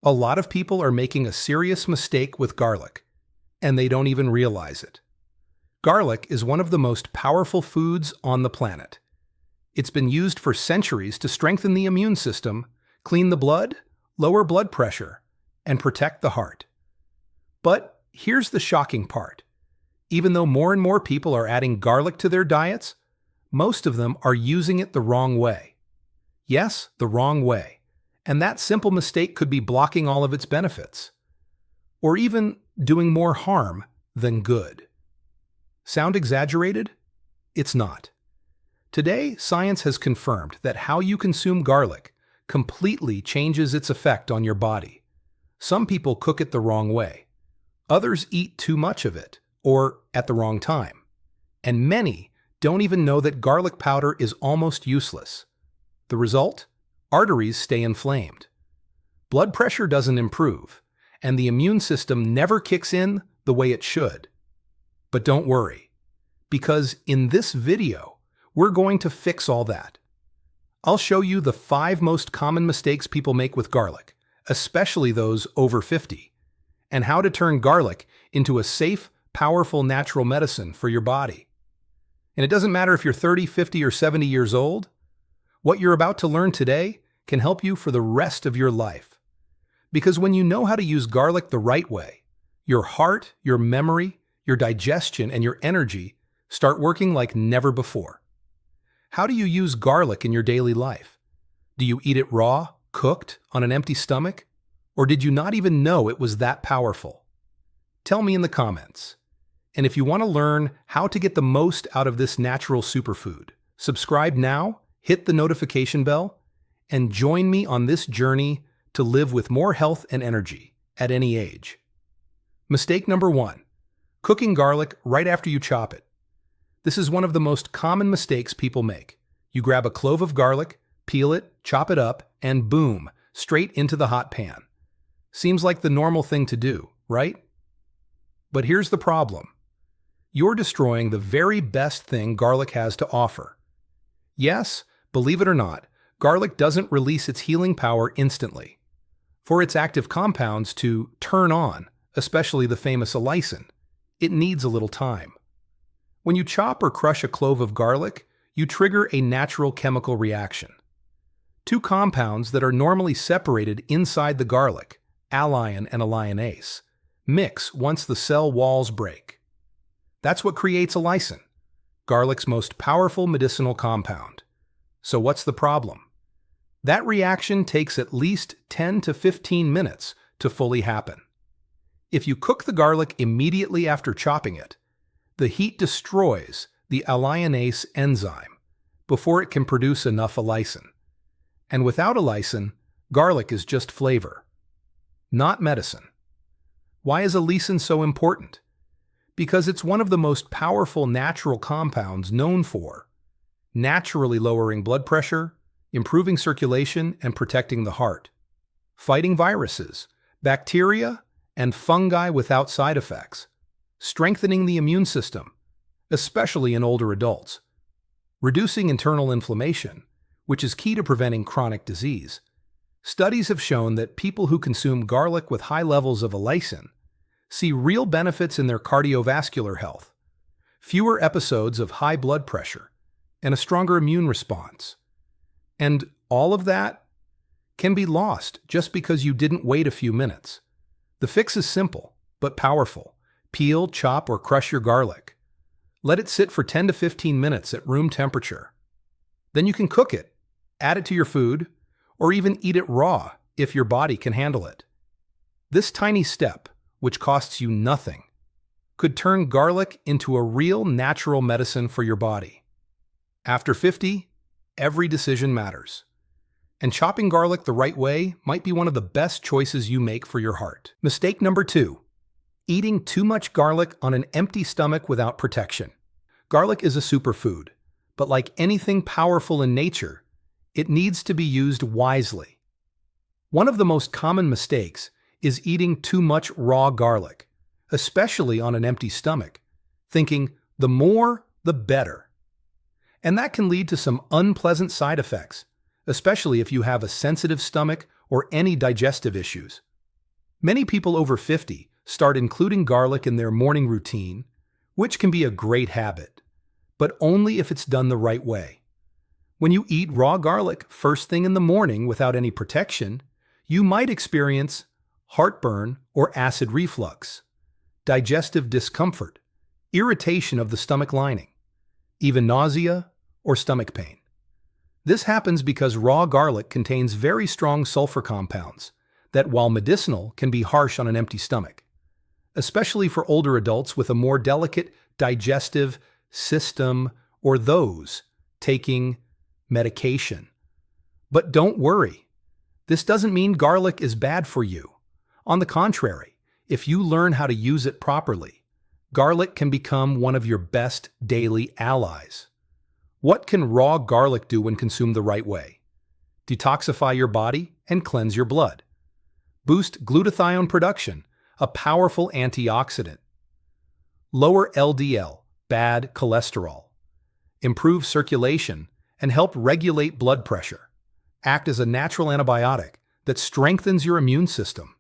A lot of people are making a serious mistake with garlic, and they don't even realize it. Garlic is one of the most powerful foods on the planet. It's been used for centuries to strengthen the immune system, clean the blood, lower blood pressure, and protect the heart. But here's the shocking part. Even though more and more people are adding garlic to their diets, most of them are using it the wrong way. Yes, the wrong way. And that simple mistake could be blocking all of its benefits, or even doing more harm than good. Sound exaggerated? It's not. Today, science has confirmed that how you consume garlic completely changes its effect on your body. Some people cook it the wrong way. Others eat too much of it, or at the wrong time. And many don't even know that garlic powder is almost useless. The result? Arteries stay inflamed. Blood pressure doesn't improve, and the immune system never kicks in the way it should. But don't worry, because in this video, we're going to fix all that. I'll show you the 5 most common mistakes people make with garlic, especially those over 50, and how to turn garlic into a safe, powerful natural medicine for your body. And it doesn't matter if you're 30, 50, or 70 years old. What you're about to learn today can help you for the rest of your life. Because when you know how to use garlic the right way, your heart, your memory, your digestion, and your energy start working like never before. How do you use garlic in your daily life? Do you eat it raw, cooked, on an empty stomach? Or did you not even know it was that powerful? Tell me in the comments. And if you want to learn how to get the most out of this natural superfood, subscribe now, hit the notification bell, and join me on this journey to live with more health and energy at any age. Mistake number 1. Cooking garlic right after you chop it. This is one of the most common mistakes people make. You grab a clove of garlic, peel it, chop it up, and boom, straight into the hot pan. Seems like the normal thing to do, right? But here's the problem. You're destroying the very best thing garlic has to offer. Yes, believe it or not, garlic doesn't release its healing power instantly. For its active compounds to turn on, especially the famous allicin, it needs a little time. When you chop or crush a clove of garlic, you trigger a natural chemical reaction. 2 compounds that are normally separated inside the garlic, allicin and alliinase, mix once the cell walls break. That's what creates allicin, garlic's most powerful medicinal compound. So what's the problem? That reaction takes at least 10 to 15 minutes to fully happen. If you cook the garlic immediately after chopping it, the heat destroys the alliinase enzyme before it can produce enough allicin. And without allicin, garlic is just flavor, not medicine. Why is allicin so important? Because it's one of the most powerful natural compounds known for naturally lowering blood pressure, improving circulation, and protecting the heart, fighting viruses, bacteria, and fungi without side effects, strengthening the immune system, especially in older adults, reducing internal inflammation, which is key to preventing chronic disease. Studies have shown that people who consume garlic with high levels of allicin see real benefits in their cardiovascular health, fewer episodes of high blood pressure, and a stronger immune response. And all of that can be lost just because you didn't wait a few minutes. The fix is simple, but powerful. Peel, chop, or crush your garlic. Let it sit for 10 to 15 minutes at room temperature. Then you can cook it, add it to your food, or even eat it raw if your body can handle it. This tiny step, which costs you nothing, could turn garlic into a real natural medicine for your body. After 50, every decision matters. And chopping garlic the right way might be one of the best choices you make for your heart. Mistake number 2. Eating too much garlic on an empty stomach without protection. Garlic is a superfood, but like anything powerful in nature, it needs to be used wisely. One of the most common mistakes is eating too much raw garlic, especially on an empty stomach, thinking the more, the better. And that can lead to some unpleasant side effects, especially if you have a sensitive stomach or any digestive issues. Many people over 50 start including garlic in their morning routine, which can be a great habit, but only if it's done the right way. When you eat raw garlic first thing in the morning without any protection, you might experience heartburn or acid reflux, digestive discomfort, irritation of the stomach lining, even nausea or stomach pain. This happens because raw garlic contains very strong sulfur compounds that, while medicinal, can be harsh on an empty stomach, especially for older adults with a more delicate digestive system or those taking medication. But don't worry, this doesn't mean garlic is bad for you. On the contrary, if you learn how to use it properly, garlic can become one of your best daily allies. What can raw garlic do when consumed the right way? Detoxify your body and cleanse your blood. Boost glutathione production, a powerful antioxidant. Lower LDL, bad cholesterol. Improve circulation and help regulate blood pressure. Act as a natural antibiotic that strengthens your immune system.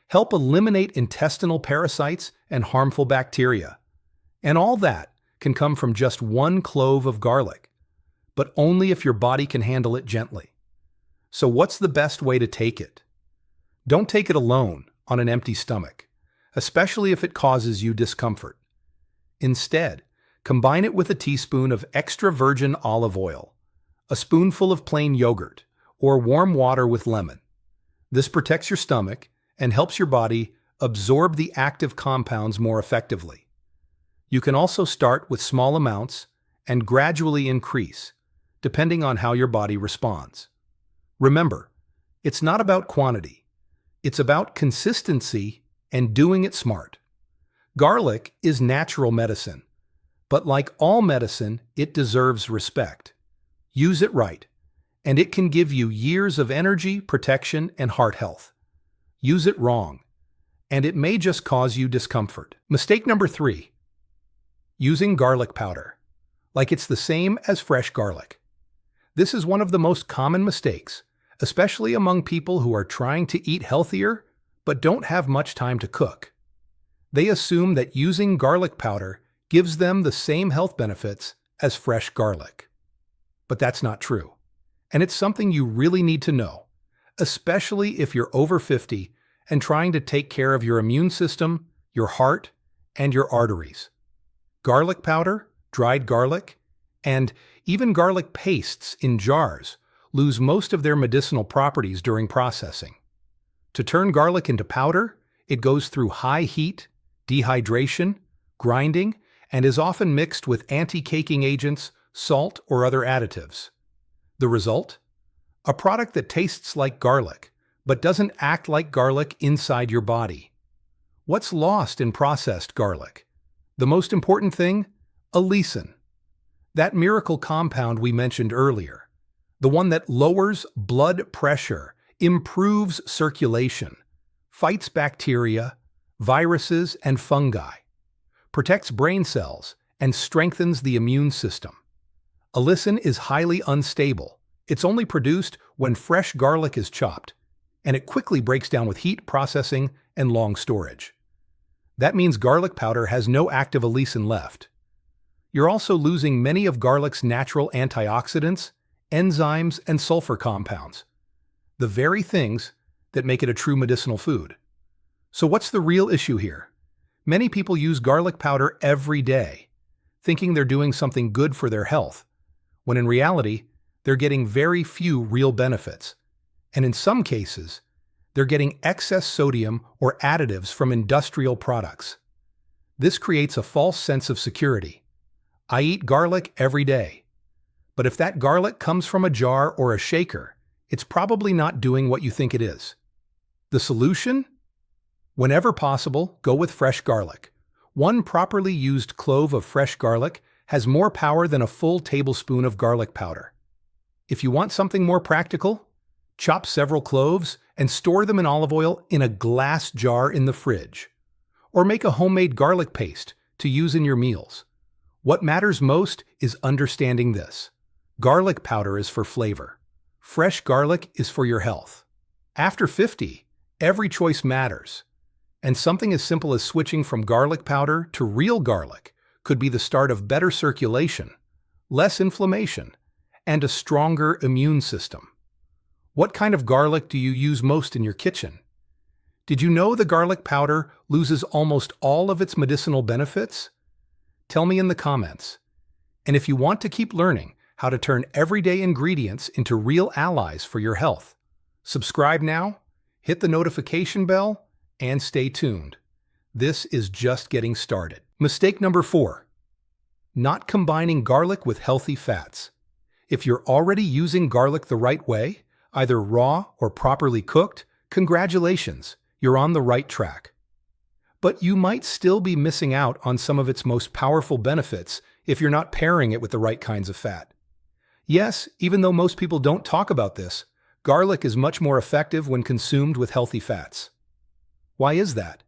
Help eliminate intestinal parasites and harmful bacteria. And all that can come from just one clove of garlic, but only if your body can handle it gently. So what's the best way to take it? Don't take it alone on an empty stomach, especially if it causes you discomfort. Instead, combine it with a teaspoon of extra virgin olive oil, a spoonful of plain yogurt, or warm water with lemon. This protects your stomach and helps your body absorb the active compounds more effectively. You can also start with small amounts and gradually increase, depending on how your body responds. Remember, it's not about quantity. It's about consistency and doing it smart. Garlic is natural medicine, but like all medicine, it deserves respect. Use it right, and it can give you years of energy, protection, and heart health. Use it wrong, and it may just cause you discomfort. Mistake number 3. Using garlic powder, like it's the same as fresh garlic. This is one of the most common mistakes, especially among people who are trying to eat healthier but don't have much time to cook. They assume that using garlic powder gives them the same health benefits as fresh garlic. But that's not true, and it's something you really need to know, especially if you're over 50 and trying to take care of your immune system, your heart, and your arteries. Garlic powder, dried garlic, and even garlic pastes in jars lose most of their medicinal properties during processing. To turn garlic into powder, it goes through high heat, dehydration, grinding, and is often mixed with anti-caking agents, salt, or other additives. The result? A product that tastes like garlic, but doesn't act like garlic inside your body. What's lost in processed garlic? The most important thing? Allicin. That miracle compound we mentioned earlier. The one that lowers blood pressure, improves circulation, fights bacteria, viruses, and fungi, protects brain cells, and strengthens the immune system. Allicin is highly unstable. It's only produced when fresh garlic is chopped, and it quickly breaks down with heat, processing, and long storage. That means garlic powder has no active allicin left. You're also losing many of garlic's natural antioxidants, enzymes, and sulfur compounds, the very things that make it a true medicinal food. So what's the real issue here? Many people use garlic powder every day, thinking they're doing something good for their health, when in reality, they're getting very few real benefits. And in some cases, they're getting excess sodium or additives from industrial products. This creates a false sense of security. I eat garlic every day. But if that garlic comes from a jar or a shaker, it's probably not doing what you think it is. The solution? Whenever possible, go with fresh garlic. One properly used clove of fresh garlic has more power than a full tablespoon of garlic powder. If you want something more practical, chop several cloves and store them in olive oil in a glass jar in the fridge. Or make a homemade garlic paste to use in your meals. What matters most is understanding this. Garlic powder is for flavor. Fresh garlic is for your health. After 50, Every choice matters. And something as simple as switching from garlic powder to real garlic could be the start of better circulation, less inflammation, and a stronger immune system. What kind of garlic do you use most in your kitchen? Did you know the garlic powder loses almost all of its medicinal benefits? Tell me in the comments. And if you want to keep learning how to turn everyday ingredients into real allies for your health, subscribe now, hit the notification bell, and stay tuned. This is just getting started. Mistake number 4. Not combining garlic with healthy fats. If you're already using garlic the right way, either raw or properly cooked, congratulations, you're on the right track. But you might still be missing out on some of its most powerful benefits if you're not pairing it with the right kinds of fat. Yes, even though most people don't talk about this, garlic is much more effective when consumed with healthy fats. Why is that?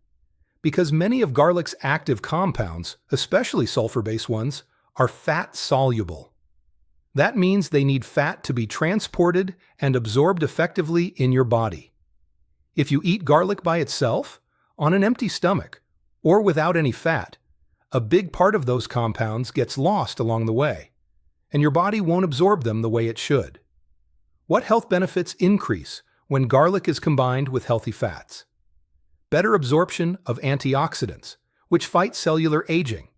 Because many of garlic's active compounds, especially sulfur-based ones, are fat-soluble. That means they need fat to be transported and absorbed effectively in your body. If you eat garlic by itself, on an empty stomach, or without any fat, a big part of those compounds gets lost along the way, and your body won't absorb them the way it should. What health benefits increase when garlic is combined with healthy fats? Better absorption of antioxidants, which fight cellular aging.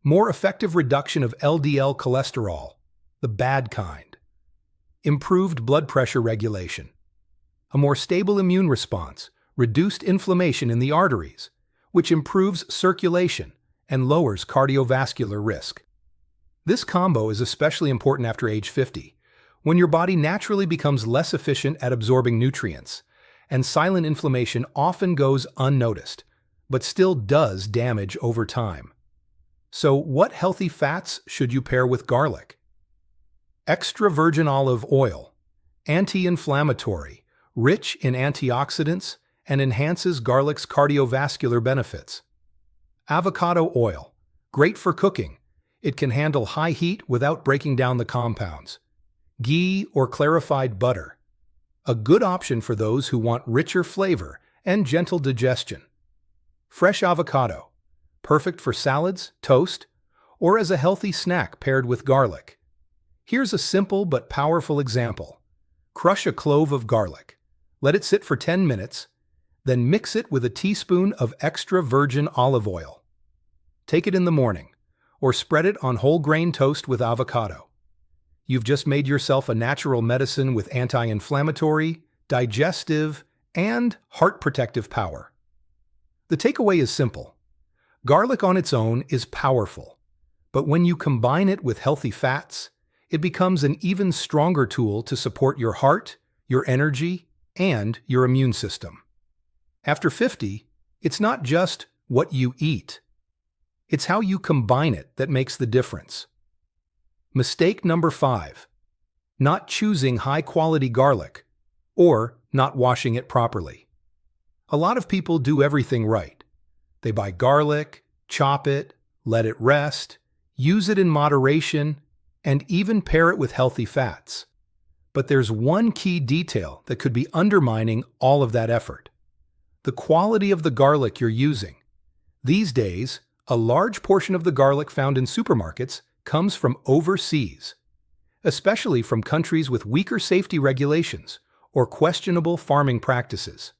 More effective reduction of LDL cholesterol, the bad kind. Improved blood pressure regulation. A more stable immune response, reduced inflammation in the arteries, which improves circulation and lowers cardiovascular risk. This combo is especially important after age 50, when your body naturally becomes less efficient at absorbing nutrients, and silent inflammation often goes unnoticed, but still does damage over time. So, what healthy fats should you pair with garlic? Extra virgin olive oil, anti-inflammatory, rich in antioxidants, and enhances garlic's cardiovascular benefits. Avocado oil, great for cooking. It can handle high heat without breaking down the compounds. Ghee or clarified butter, a good option for those who want richer flavor and gentle digestion. Fresh avocado, perfect for salads, toast, or as a healthy snack paired with garlic. Here's a simple but powerful example. Crush a clove of garlic. Let it sit for 10 minutes, then mix it with a teaspoon of extra virgin olive oil. Take it in the morning, or spread it on whole grain toast with avocado. You've just made yourself a natural medicine with anti-inflammatory, digestive, and heart protective power. The takeaway is simple. Garlic on its own is powerful, but when you combine it with healthy fats, it becomes an even stronger tool to support your heart, your energy, and your immune system. After 50, it's not just what you eat. It's how you combine it that makes the difference. Mistake number 5. Not choosing high-quality garlic, or not washing it properly. A lot of people do everything right. They buy garlic, chop it, let it rest, use it in moderation, and even pair it with healthy fats. But there's one key detail that could be undermining all of that effort. The quality of the garlic you're using. These days, a large portion of the garlic found in supermarkets comes from overseas, especially from countries with weaker safety regulations or questionable farming practices.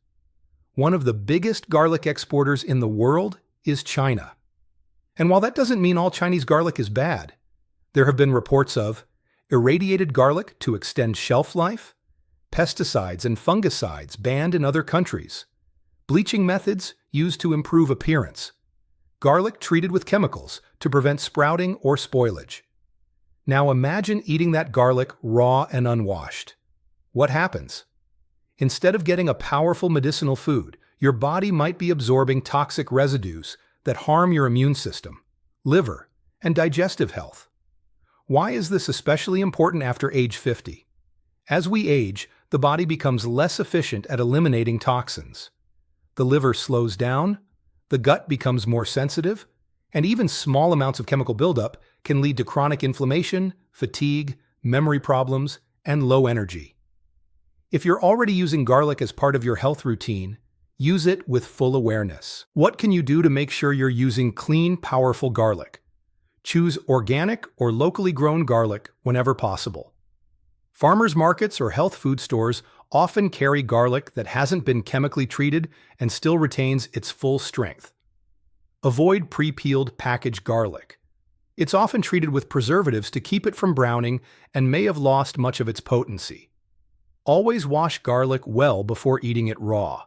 One of the biggest garlic exporters in the world is China. And while that doesn't mean all Chinese garlic is bad, there have been reports of irradiated garlic to extend shelf life, pesticides and fungicides banned in other countries, bleaching methods used to improve appearance, garlic treated with chemicals to prevent sprouting or spoilage. Now imagine eating that garlic raw and unwashed. What happens? Instead of getting a powerful medicinal food, your body might be absorbing toxic residues that harm your immune system, liver, and digestive health. Why is this especially important after age 50? As we age, the body becomes less efficient at eliminating toxins. The liver slows down, the gut becomes more sensitive, and even small amounts of chemical buildup can lead to chronic inflammation, fatigue, memory problems, and low energy. If you're already using garlic as part of your health routine, use it with full awareness. What can you do to make sure you're using clean, powerful garlic? Choose organic or locally grown garlic whenever possible. Farmers markets or health food stores often carry garlic that hasn't been chemically treated and still retains its full strength. Avoid pre-peeled packaged garlic. It's often treated with preservatives to keep it from browning and may have lost much of its potency. Always wash garlic well before eating it raw.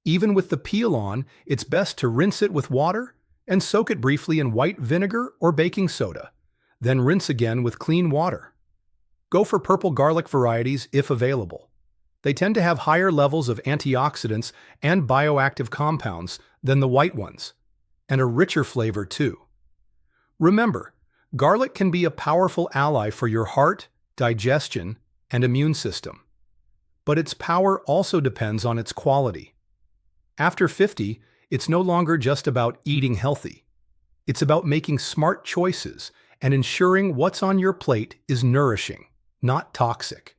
Even with the peel on, it's best to rinse it with water and soak it briefly in white vinegar or baking soda, then rinse again with clean water. Go for purple garlic varieties if available. They tend to have higher levels of antioxidants and bioactive compounds than the white ones, and a richer flavor too. Remember, garlic can be a powerful ally for your heart, digestion, and immune system. But its power also depends on its quality. After 50, it's no longer just about eating healthy. It's about making smart choices and ensuring what's on your plate is nourishing, not toxic.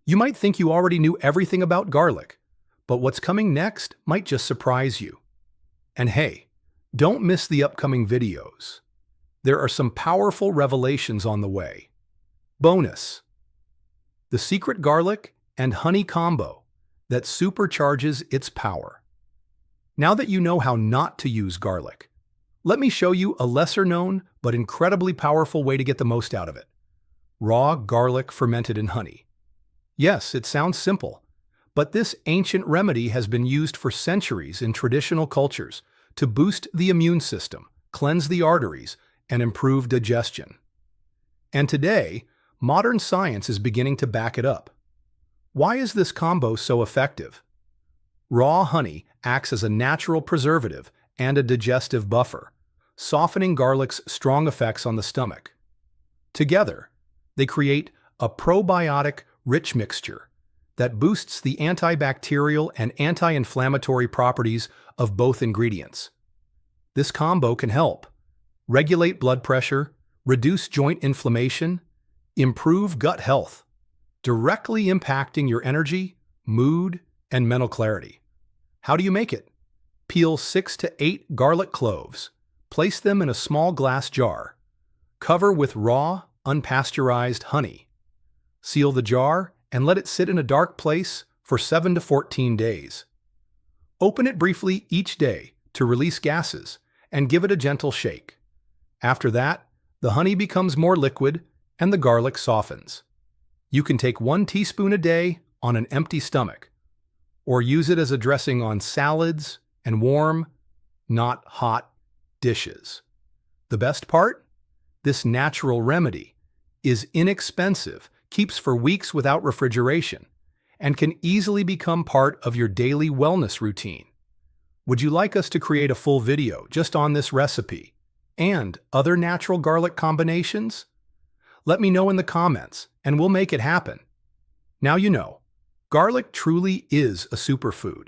You might think you already knew everything about garlic, but what's coming next might just surprise you. And hey, don't miss the upcoming videos. There are some powerful revelations on the way. Bonus: the secret garlic and honey combo that supercharges its power. Now that you know how not to use garlic, let me show you a lesser-known but incredibly powerful way to get the most out of it. Raw garlic fermented in honey. Yes, it sounds simple, but this ancient remedy has been used for centuries in traditional cultures to boost the immune system, cleanse the arteries, and improve digestion. And today, modern science is beginning to back it up. Why is this combo so effective? Raw honey acts as a natural preservative and a digestive buffer, softening garlic's strong effects on the stomach. Together, they create a probiotic-rich mixture that boosts the antibacterial and anti-inflammatory properties of both ingredients. This combo can help regulate blood pressure, reduce joint inflammation, improve gut health, directly impacting your energy, mood, and mental clarity. How do you make it? Peel 6 to 8 garlic cloves. Place them in a small glass jar. Cover with raw, unpasteurized honey. Seal the jar and let it sit in a dark place for 7 to 14 days. Open it briefly each day to release gases and give it a gentle shake. After that, the honey becomes more liquid and the garlic softens. You can take 1 teaspoon a day on an empty stomach, or use it as a dressing on salads and warm, not hot, dishes. The best part? This natural remedy is inexpensive, keeps for weeks without refrigeration, and can easily become part of your daily wellness routine. Would you like us to create a full video just on this recipe and other natural garlic combinations? Let me know in the comments, and we'll make it happen. Now you know, garlic truly is a superfood,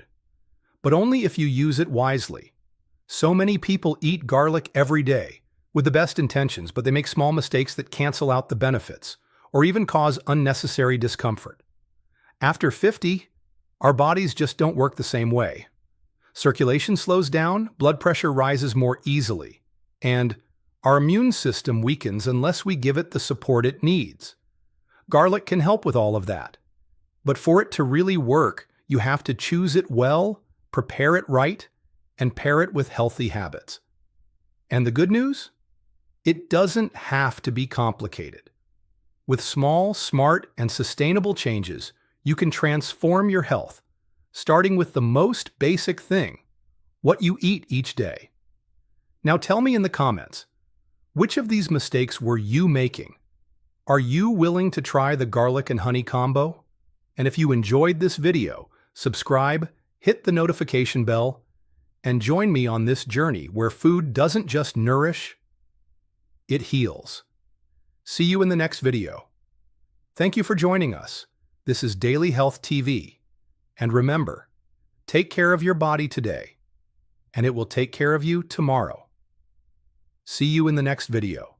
but only if you use it wisely. So many people eat garlic every day with the best intentions, but they make small mistakes that cancel out the benefits or even cause unnecessary discomfort. After 50, our bodies just don't work the same way. Circulation slows down, blood pressure rises more easily, and our immune system weakens unless we give it the support it needs. Garlic can help with all of that. But for it to really work, you have to choose it well, prepare it right, and pair it with healthy habits. And the good news? It doesn't have to be complicated. With small, smart, and sustainable changes, you can transform your health, starting with the most basic thing, what you eat each day. Now tell me in the comments, which of these mistakes were you making? Are you willing to try the garlic and honey combo? And if you enjoyed this video, subscribe, hit the notification bell, and join me on this journey where food doesn't just nourish, it heals. See you in the next video. Thank you for joining us. This is Daily Health TV. And remember, take care of your body today, and it will take care of you tomorrow. See you in the next video.